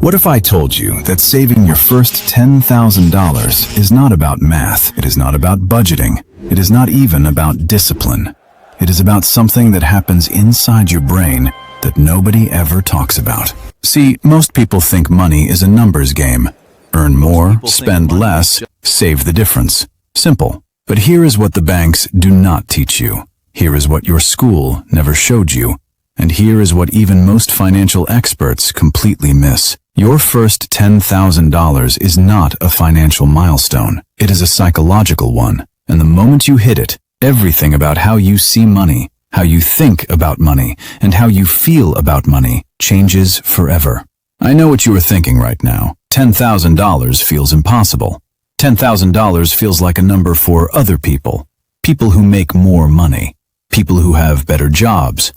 What if I told you that saving your first $10,000 is not about math, it is not about budgeting, it is not even about discipline. It is about something that happens inside your brain that nobody ever talks about. See, most people think money is a numbers game. Earn more, spend less, save the difference. Simple. But here is what the banks do not teach you. Here is what your school never showed you. And here is what even most financial experts completely miss. Your first $10,000 is not a financial milestone. It is a psychological one. And the moment you hit it, everything about how you see money, how you think about money, and how you feel about money changes forever. I know what you are thinking right now. $10,000 feels impossible. $10,000 feels like a number for other people. People who make more money. People who have better jobs.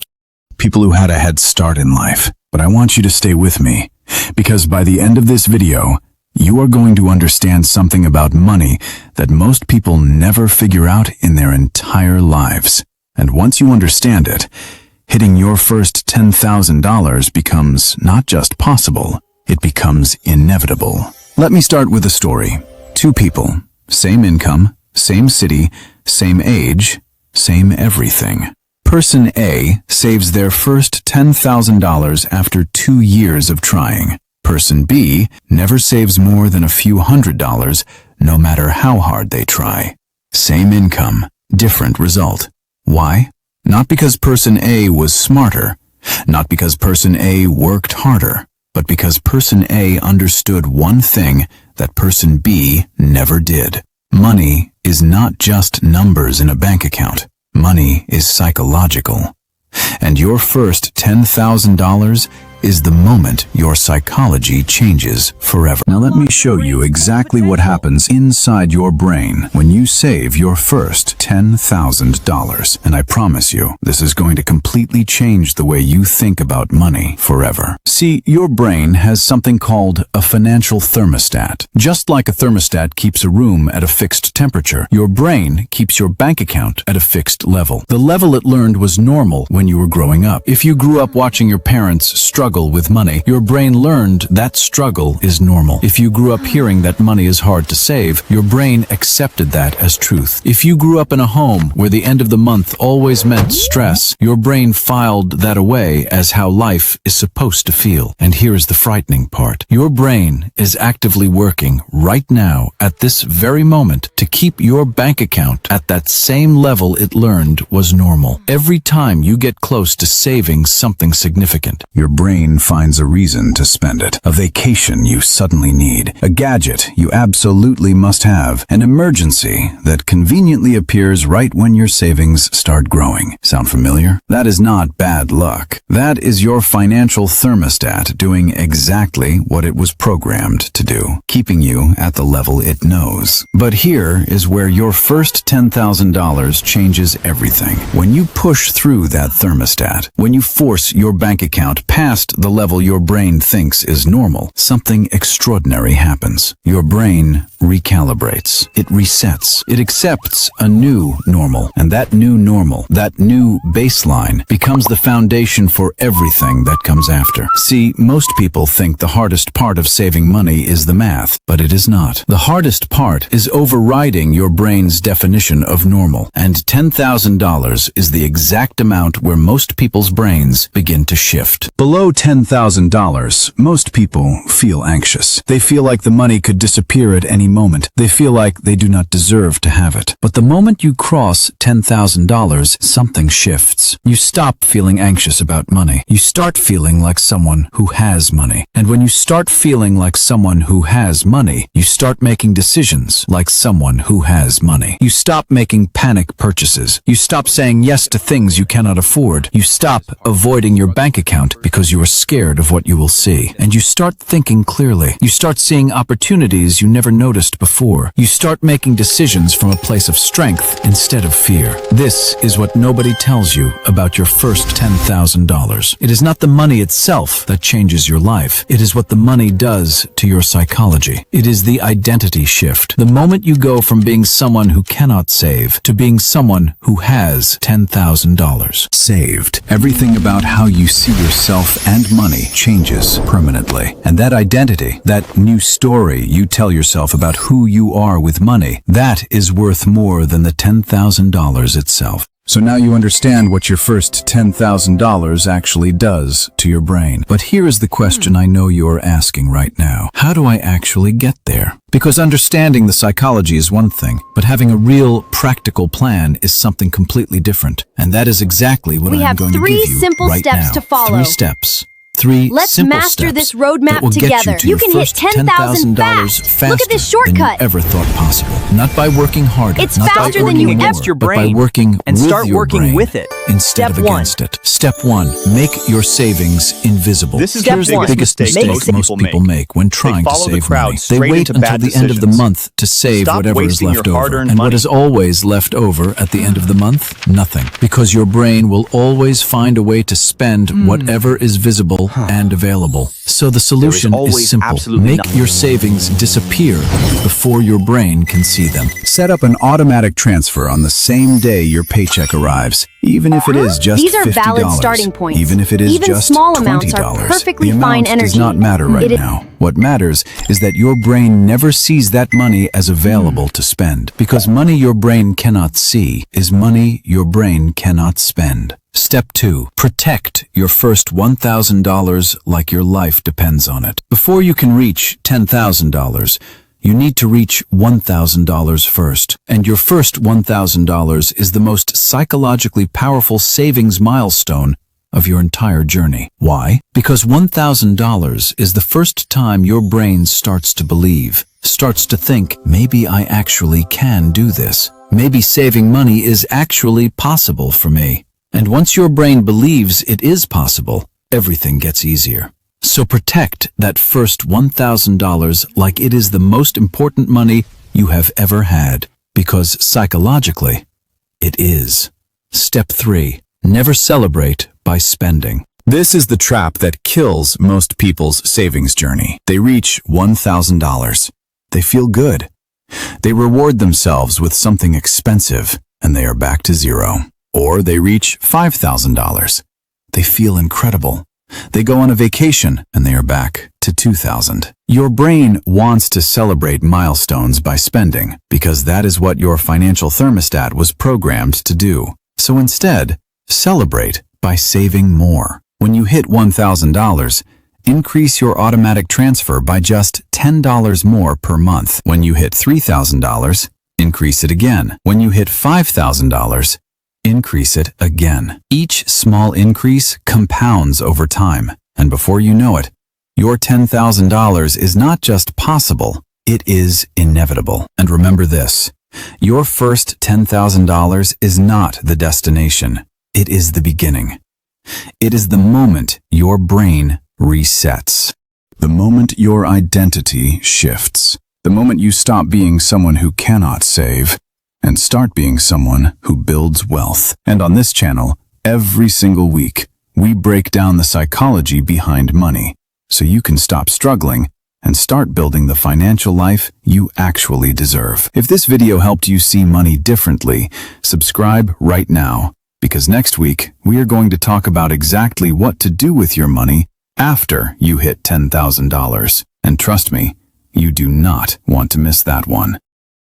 People who had a head start in life. But I want you to stay with me, because by the end of this video, you are going to understand something about money that most people never figure out in their entire lives. And once you understand it, hitting your first $10,000 becomes not just possible, it becomes inevitable. Let me start with a story. Two people, same income, same city, same age, same everything. Person A saves their first $10,000 after 2 years of trying. Person B never saves more than a few $100s, no matter how hard they try. Same income, different result. Why? Not because person A was smarter, not because person A worked harder, but because person A understood one thing that person B never did. Money is not just numbers in a bank account. Money is psychological. And your first $10,000 is the moment your psychology changes forever. Now let me show you exactly what happens inside your brain when you save your first $10,000. And I promise you, this is going to completely change the way you think about money forever. See, your brain has something called a financial thermostat. Just like a thermostat keeps a room at a fixed temperature, your brain keeps your bank account at a fixed level. The level it learned was normal when you were growing up. If you grew up watching your parents struggle with money, your brain learned that struggle is normal. If you grew up hearing that money is hard to save, your brain accepted that as truth. If you grew up in a home where the end of the month always meant stress, your brain filed that away as how life is supposed to feel. And here is the frightening part. Your brain is actively working right now at this very moment to keep your bank account at that same level it learned was normal. Every time you get close to saving something significant, your brain finds a reason to spend it. A vacation you suddenly need, a gadget you absolutely must have, an emergency that conveniently appears right when your savings start growing. Sound familiar? That is not bad luck. That is your financial thermostat doing exactly what it was programmed to do, keeping you at the level it knows. But here is where your first $10,000 changes everything. When you push through that thermostat, when you force your bank account past the level your brain thinks is normal, something extraordinary happens. Your brain recalibrates. It resets. It accepts a new normal. And that new normal, that new baseline, becomes the foundation for everything that comes after. See, most people think the hardest part of saving money is the math, but it is not. The hardest part is overriding your brain's definition of normal. And $10,000 is the exact amount where most people's brains begin to shift. Below $10,000, most people feel anxious. They feel like the money could disappear at any moment. They feel like they do not deserve to have it. But the moment you cross $10,000, something shifts. You stop feeling anxious about money. You start feeling like someone who has money. And when you start feeling like someone who has money, you start making decisions like someone who has money. You stop making panic purchases. You stop saying yes to things you cannot afford. You stop avoiding your bank account because you are scared of what you will see. And you start thinking clearly. You start seeing opportunities you never noticed before. You start making decisions from a place of strength instead of fear. This is what nobody tells you about your first $10,000. It is not the money itself that changes your life. It is what the money does to your psychology. It is the identity shift. The moment you go from being someone who cannot save to being someone who has $10,000 saved. Everything about how you see yourself and and money changes permanently. And that identity, that new story you tell yourself about who you are with money, that is worth more than the $10,000 itself. So now you understand what your first $10,000 actually does to your brain. But here is the question I know you're asking right now. How do I actually get there? Because understanding the psychology is one thing, but having a real practical plan is something completely different. And that is exactly what I'm going to give you right now. We have 3 simple steps to follow. 3 steps. 3 Let's simple master steps this roadmap that will together. get you to your first can hit 10,000 faster Look at this than you shortcut. ever thought possible. Not by working harder, It's not by faster than earning you more, ever- your but by brain working and with start your working brain with it. instead Step of one. against it. Step 1, make your savings invisible. This is Here's the the biggest mistake most people make when trying to follow the save crowd money. They straight wait into until bad the end of the decisions. month to save Stop whatever is wasting left your over. hard-earned And what money. is always left over at the end of the month? Nothing. Because your brain will always find a way to spend whatever is visible and available. So the solution is always simple. absolutely Make nothing. your savings disappear before your brain can see them. Set up an automatic transfer on the same day your paycheck arrives, even if it is just These are $50. valid starting points. Even if it is Even just small amounts are $20. perfectly the fine amount does energy. not matter right It is- now. What matters is that your brain never sees that money as available to spend. Because money your brain cannot see is money your brain cannot spend. Step 2. Protect your first $1,000 like your life depends on it. Before you can reach $10,000, you need to reach $1,000 first. And your first $1,000 is the most psychologically powerful savings milestone of your entire journey. Why? Because $1,000 is the first time your brain starts to believe, starts to think, maybe I actually can do this. Maybe saving money is actually possible for me. And once your brain believes it is possible, everything gets easier. So protect that first $1,000 like it is the most important money you have ever had, because psychologically, it is. Step 3. Never celebrate by spending. This is the trap that kills most people's savings journey. They reach $1,000. They feel good. They reward themselves with something expensive, and they are back to zero. Or they reach $5,000. They feel incredible. They go on a vacation, and they are back to $2,000. Your brain wants to celebrate milestones by spending, because that is what your financial thermostat was programmed to do. So instead, celebrate by saving more. When you hit $1,000, increase your automatic transfer by just $10 more per month. When you hit $3,000, increase it again. When you hit $5,000, increase it again. Each small increase compounds over time, and before you know it, your $10,000 is not just possible, it is inevitable. And remember this, your first $10,000 is not the destination, it is the beginning. It is the moment your brain resets. The moment your identity shifts. The moment you stop being someone who cannot save and start being someone who builds wealth. And on this channel, every single week, we break down the psychology behind money so you can stop struggling and start building the financial life you actually deserve. If this video helped you see money differently, subscribe right now, because next week we are going to talk about exactly what to do with your money after you hit $10,000. And trust me, you do not want to miss that one.